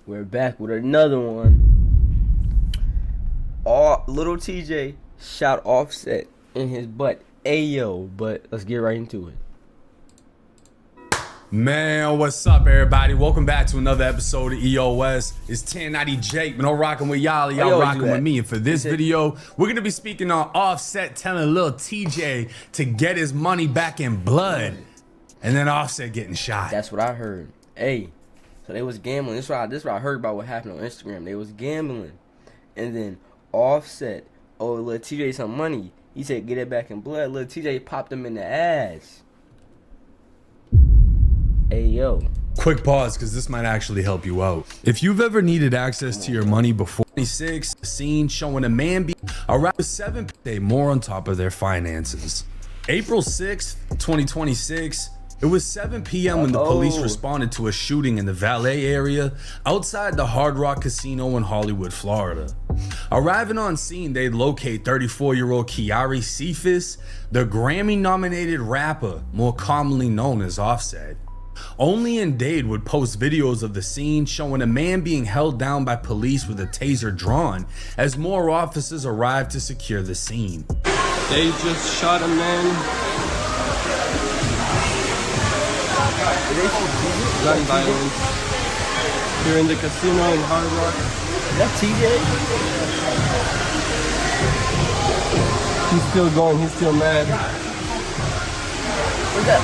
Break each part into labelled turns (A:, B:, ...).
A: We're back with another one. Little TJ shot Offset in his butt. Ayo, but let's get right into it.
B: Man, what's up, everybody? Welcome back to another episode of EOS. It's 1090 Jake, but I'm rocking with y'all. Y'all rocking with me. And for this video, we're gonna be speaking on Offset telling Lil TJ to get his money back in blood, and then Offset getting shot.
A: That's what I heard. Hey, so they was gambling. This is what I heard about what happened on Instagram. They was gambling, and then Offset owed Lil TJ some money. He said get it back in blood. Lil TJ popped him in the ass. Hey, yo.
B: Quick pause, because this might actually help you out. If you've ever needed access to your money before 26, a scene showing a man be around 7 day more on top of their finances. April 6th, 2026, it was 7 p.m. when the police responded to a shooting in the Valet area outside the Hard Rock Casino in Hollywood, Florida. Arriving on scene, they'd locate 34-year-old Kiari Cephas, the Grammy-nominated rapper, more commonly known as Offset. Only and Dade would post videos of the scene showing a man being held down by police with a taser drawn as more officers arrived to secure the scene.
C: They just shot a man. Gun violence here in the casino in Hard Rock.
A: Is that TJ?
C: He's still going. He's still mad.
A: What's that?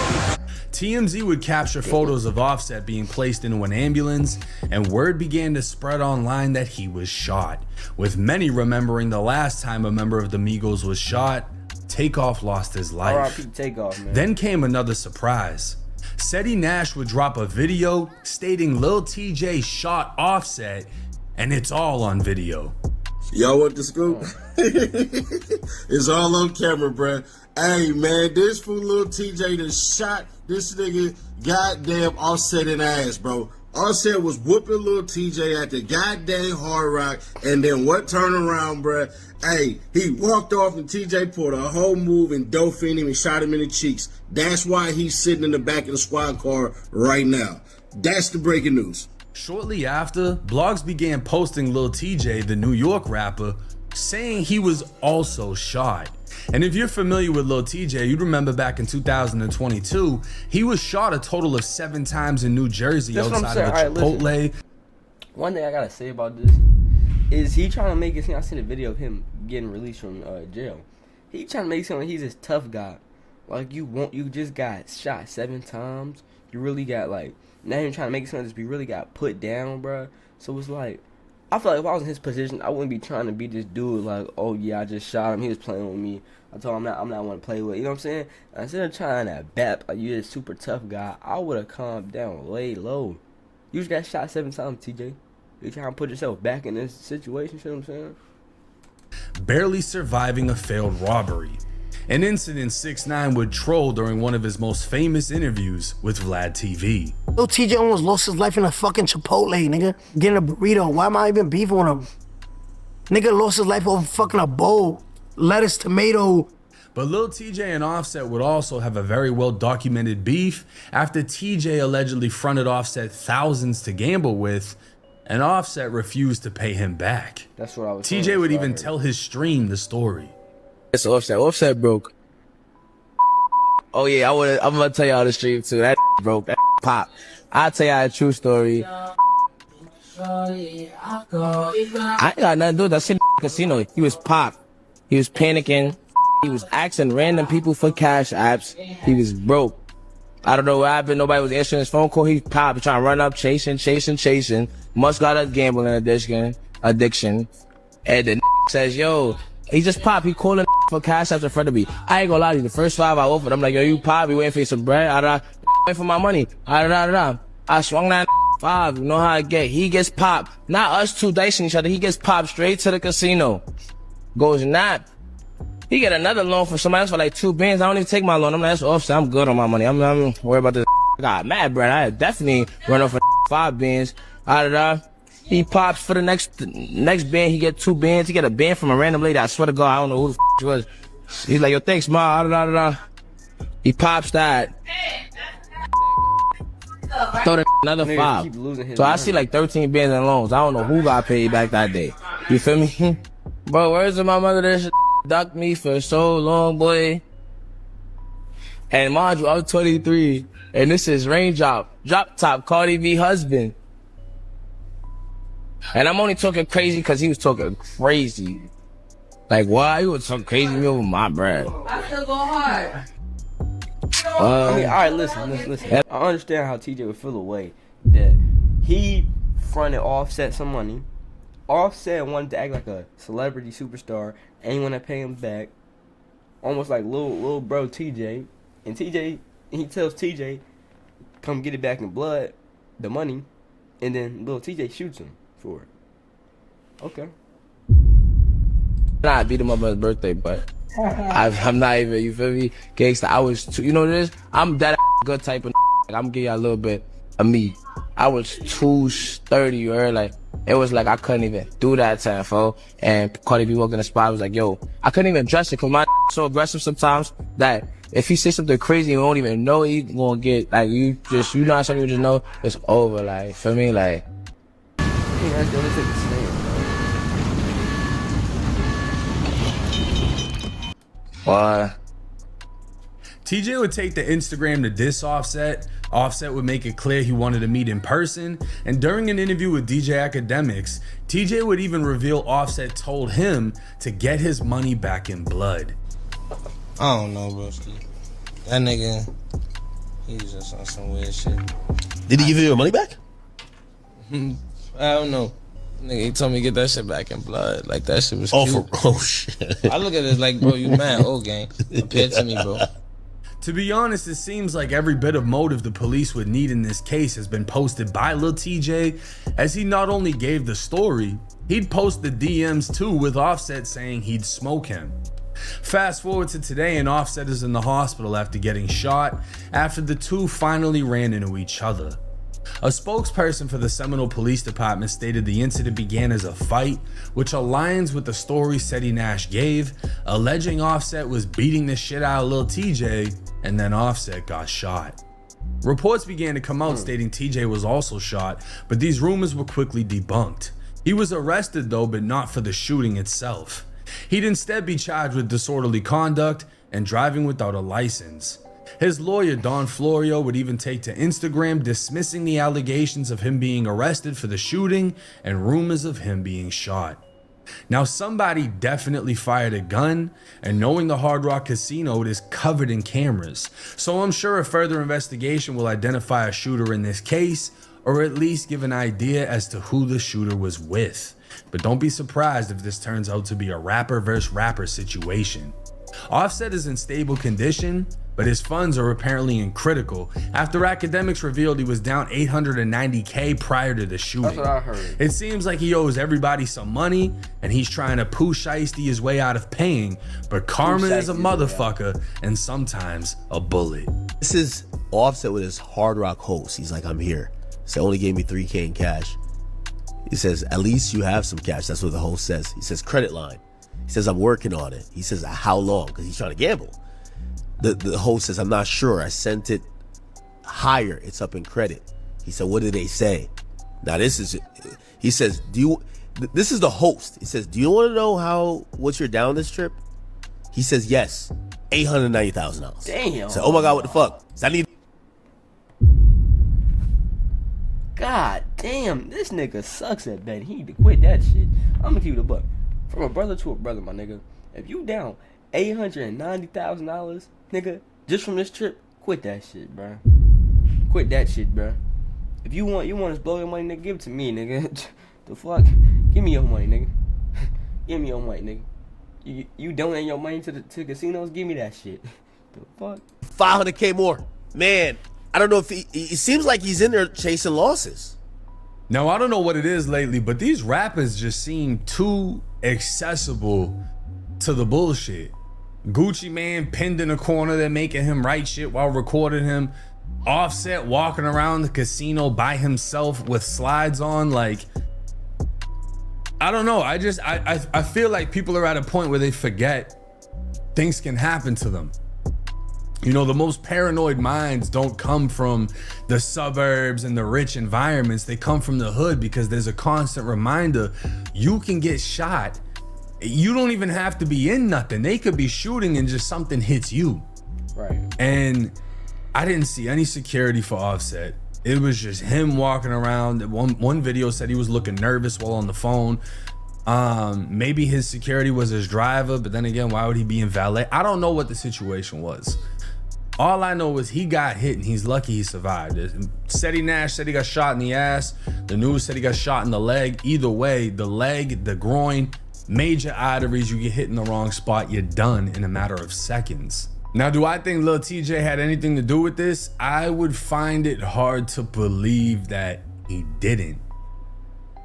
B: TMZ would capture photos of Offset being placed into an ambulance, and word began to spread online that he was shot, with many remembering the last time a member of the Migos was shot. Takeoff lost his life.
A: R.I.P. Takeoff, man.
B: Then came another surprise. Seti Nash would drop a video stating Lil TJ shot Offset, and it's all on video.
D: Y'all want the scoop? It's all on camera, bruh. Hey, man, this fool Lil TJ that shot this nigga goddamn Offset in the ass, bro. Offset was whooping Lil TJ at the goddamn Hard Rock, and then what turned around, bruh? Hey, he walked off and TJ pulled a whole move and dofed him and shot him in the cheeks. That's why he's sitting in the back of the squad car right now. That's the breaking news.
B: Shortly after, blogs began posting Lil TJ, the New York rapper, saying he was also shot. And if you're familiar with Lil TJ, you'd remember back in 2022, he was shot a total of 7 times in New Jersey outside of a Chipotle.
A: Right, one thing I gotta say about this is he trying to make it seem, I seen a video of him getting released from jail. He trying to make it seem like he's this tough guy. Like you just got shot 7 times. You really got like, not even trying to make it seem like you really got put down, bruh. So it's like, I feel like if I was in his position, I wouldn't be trying to be this dude like, oh yeah, I just shot him, he was playing with me. I told him I'm not want to play with, you know what I'm saying? Instead of trying to bap like you're this super tough guy, I would have calmed down, laid low. You just got shot 7 times, TJ. You trying to put yourself back in this situation, you know what I'm saying?
B: Barely surviving a failed robbery. An incident 6ix9ine would troll during one of his most famous interviews with Vlad TV.
E: Lil TJ almost lost his life in a fucking Chipotle, nigga. Getting a burrito. Why am I even beefing with him? Nigga lost his life over fucking a bowl. Lettuce, tomato.
B: But Lil TJ and Offset would also have a very well documented beef after TJ allegedly fronted Offset thousands to gamble with, and Offset refused to pay him back.
A: That's what I was
B: TJ would even tell his stream the story.
F: It's Offset. Offset broke. Oh yeah, I'm gonna tell y'all the stream too. That broke. That pop. I'll tell y'all a true story. I ain't got nothing to do with that shit. Casino. He was pop. He was panicking. He was asking random people for cash apps. He was broke. I don't know what happened. Nobody was answering his phone call. He popped, trying to run up, chasing. Must got a gambling addiction. And the says, yo, he just popped. He calling for cash apps in front of me. I ain't gonna lie to you. The first 5 I offered, I'm like, yo, you pop. You waiting for some bread? Waiting for my money. I swung that 5. You know how I get. He gets popped. Not us two dicing each other. He gets popped straight to the casino. Goes nap. He get another loan from somebody else for like 2 bands. I don't even take my loan. I'm like, that's Offset. I'm good on my money. I'm worried about this. I got mad, bread. I definitely run off for 5 bands. He pops for the next band. He get 2 bands. He get a band from a random lady. I swear to God, I don't know who the she was. He's like, yo, thanks, ma. He pops that. Throw the another
A: Niggas
F: 5.
A: keep losing his
F: So I
A: money.
F: see like 13 bands in loans. I don't know who got paid back that day. You feel me? Bro, where's my mother that shit ducked me for so long, boy? And mind you, I'm 23, and this is Raindrop, Drop Top, Cardi B husband. And I'm only talking crazy because he was talking crazy. Like, why? He was talking crazy to me over my bread.
G: I still go hard.
A: I mean, all right, listen. I understand how TJ would feel away that he fronted Offset some money. Offset wanted to act like a celebrity superstar, ain't want to pay him back, almost like little bro TJ. And TJ, he tells TJ, come get it back in blood, the money, and then little TJ shoots him for it. Okay.
F: I beat him up on his birthday, but I'm not even, you feel me? Gangsta, I was too, you know what it is? I'm that good type of like, I'm gonna give you a little bit of me. I was 230, you heard? Like, it was like I couldn't even do that time, fo. And Cardi B walked in the spot, I was like, yo, I couldn't even dress it because my so aggressive sometimes that if he say something crazy, you don't even know he gonna get, like, you know how some people just know it's over, like, feel me? Like,
A: Hey, that's the only thing to say,
F: what?
B: TJ would take the Instagram to diss Offset. Offset would make it clear he wanted to meet in person. And during an interview with DJ Academics, TJ would even reveal Offset told him to get his money back in blood.
H: I don't know, bro. That nigga, he's just on some weird shit.
I: Did he give you your money back?
H: I don't know. Nigga, he told me to get that shit back in blood. Like, that shit was cute.
I: Oh shit.
H: I look at it like, bro, you mad old gang compared to me, bro.
B: To be honest, it seems like every bit of motive the police would need in this case has been posted by Lil TJ, as he not only gave the story, he'd post the DMs too with Offset saying he'd smoke him. Fast forward to today and Offset is in the hospital after getting shot after the two finally ran into each other. A spokesperson for the Seminole Police Department stated the incident began as a fight, which aligns with the story Seti Nash gave, alleging Offset was beating the shit out of Lil TJ and then Offset got shot. Reports began to come out stating TJ was also shot, but these rumors were quickly debunked. He was arrested though, but not for the shooting itself. He'd instead be charged with disorderly conduct and driving without a license. His lawyer, Don Florio, would even take to Instagram dismissing the allegations of him being arrested for the shooting and rumors of him being shot. Now, somebody definitely fired a gun, and knowing the Hard Rock Casino, it is covered in cameras. So I'm sure a further investigation will identify a shooter in this case, or at least give an idea as to who the shooter was with. But don't be surprised if this turns out to be a rapper versus rapper situation. Offset is in stable condition, but his funds are apparently in critical after Academics revealed he was down $890K prior to the shooting.
A: That's what I heard.
B: It seems like he owes everybody some money and he's trying to poo shiesty his way out of paying, but karma is a motherfucker and sometimes a bullet.
I: This is Offset with his Hard Rock host. He's like, I'm here. So only gave me $3K in cash. He says, at least you have some cash. That's what the host says. He says, credit line. He says, I'm working on it. He says, how long? Because he's trying to gamble. The host says, I'm not sure. I sent it higher. It's up in credit. He said, what did they say? Now this is, he says, this is the host. He says, do you want to know what you're down this trip? He says, yes, $890,000.
A: Damn.
I: So, oh my God, what the fuck? So I need.
A: God damn, this nigga sucks at betting. He need to quit that shit. I'm gonna keep it a buck. From a brother to a brother, my nigga. If you down $890,000, nigga, just from this trip, quit that shit, bro. Quit that shit, bro. If you want us to blow your money, nigga, give it to me, nigga. The fuck? Give me your money, nigga. Give me your money, nigga. You donate your money to casinos? Give me that shit. The fuck?
I: 500K more. Man, I don't know if it seems like he's in there chasing losses.
B: Now, I don't know what it is lately, but these rappers just seem too accessible to the bullshit. Gucci Man pinned in a corner, they're making him write shit while recording him. Offset walking around the casino by himself with slides on. Like, I don't know. I feel like people are at a point where they forget things can happen to them. You know, the most paranoid minds don't come from the suburbs and the rich environments. They come from the hood, because there's a constant reminder you can get shot. You don't even have to be in nothing. They could be shooting and just something hits you.
A: Right.
B: And I didn't see any security for Offset. It was just him walking around. One video said he was looking nervous while on the phone. Maybe his security was his driver, but then again, why would he be in valet? I don't know what the situation was. All I know was he got hit, and he's lucky he survived. Seti Nash said he got shot in the ass. The news said he got shot in the leg. Either way, the leg, the groin, major arteries, you get hit in the wrong spot, you're done in a matter of seconds. Now, do I think Lil Tjay had anything to do with this? I would find it hard to believe that he didn't.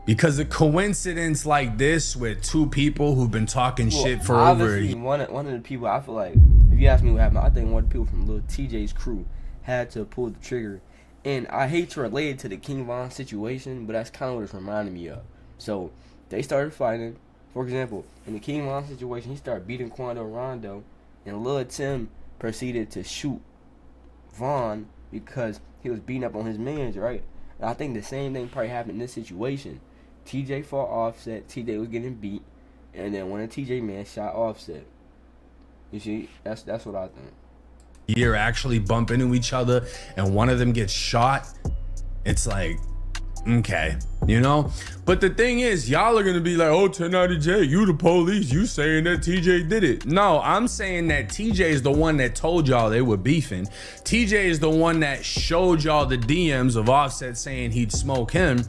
B: Because a coincidence like this with two people who've been talking shit for over a year.
A: One of the people, I feel like, if you ask me what happened, I think one of the people from Lil Tjay's crew had to pull the trigger. And I hate to relate it to the King Von situation, but that's kind of what it's reminding me of. So they started fighting. For example, in the King Von situation, he started beating Quando Rondo, and Lil Tim proceeded to shoot Von because he was beating up on his mans, right? And I think the same thing probably happened in this situation. Tjay fought Offset, Tjay was getting beat, and then one of Tjay man shot Offset. You see, that's what I think.
B: Year actually bump into each other and one of them gets shot. It's like, okay, you know? But the thing is, y'all are gonna be like, oh, 1090J, you the police, you saying that Tjay did it. No, I'm saying that Tjay is the one that told y'all they were beefing. Tjay is the one that showed y'all the DMs of Offset saying he'd smoke him.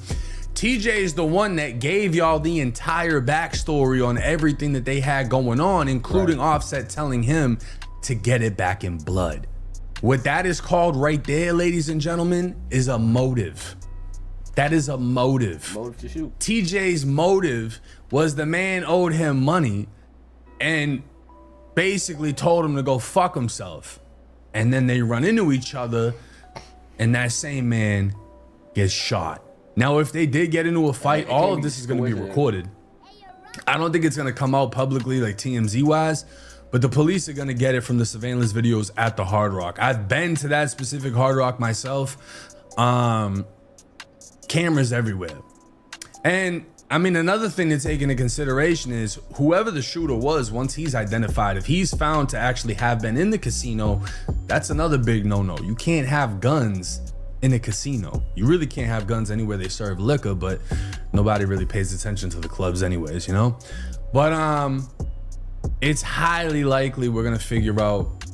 B: Tjay is the one that gave y'all the entire backstory on everything that they had going on, including Offset telling him to get it back in blood. What that is called right there, ladies and gentlemen, is a motive. That is a motive.
A: Motive to shoot.
B: Tjay's motive was the man owed him money and basically told him to go fuck himself. And then they run into each other and that same man gets shot. Now, if they did get into a fight, all of this is going to be recorded. I don't think it's going to come out publicly like TMZ wise, but the police are going to get it from the surveillance videos at the Hard Rock. I've been to that specific Hard Rock myself. Cameras everywhere. And I mean, another thing to take into consideration is whoever the shooter was, once he's identified, if he's found to actually have been in the casino, that's another big no-no. You can't have guns in a casino. You really can't have guns anywhere they serve liquor, but nobody really pays attention to the clubs anyways, you know? But it's highly likely we're gonna figure out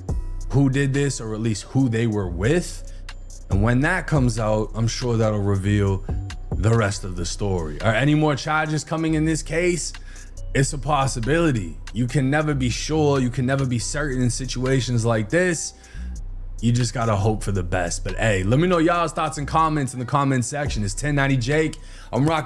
B: who did this, or at least who they were with. And when that comes out, I'm sure that'll reveal the rest of the story. Are any more charges coming in this case? It's a possibility. You can never be sure. You can never be certain in situations like this. You just gotta hope for the best. But hey, let me know y'all's thoughts and comments in the comment section. It's 1090 Jake. I'm rocking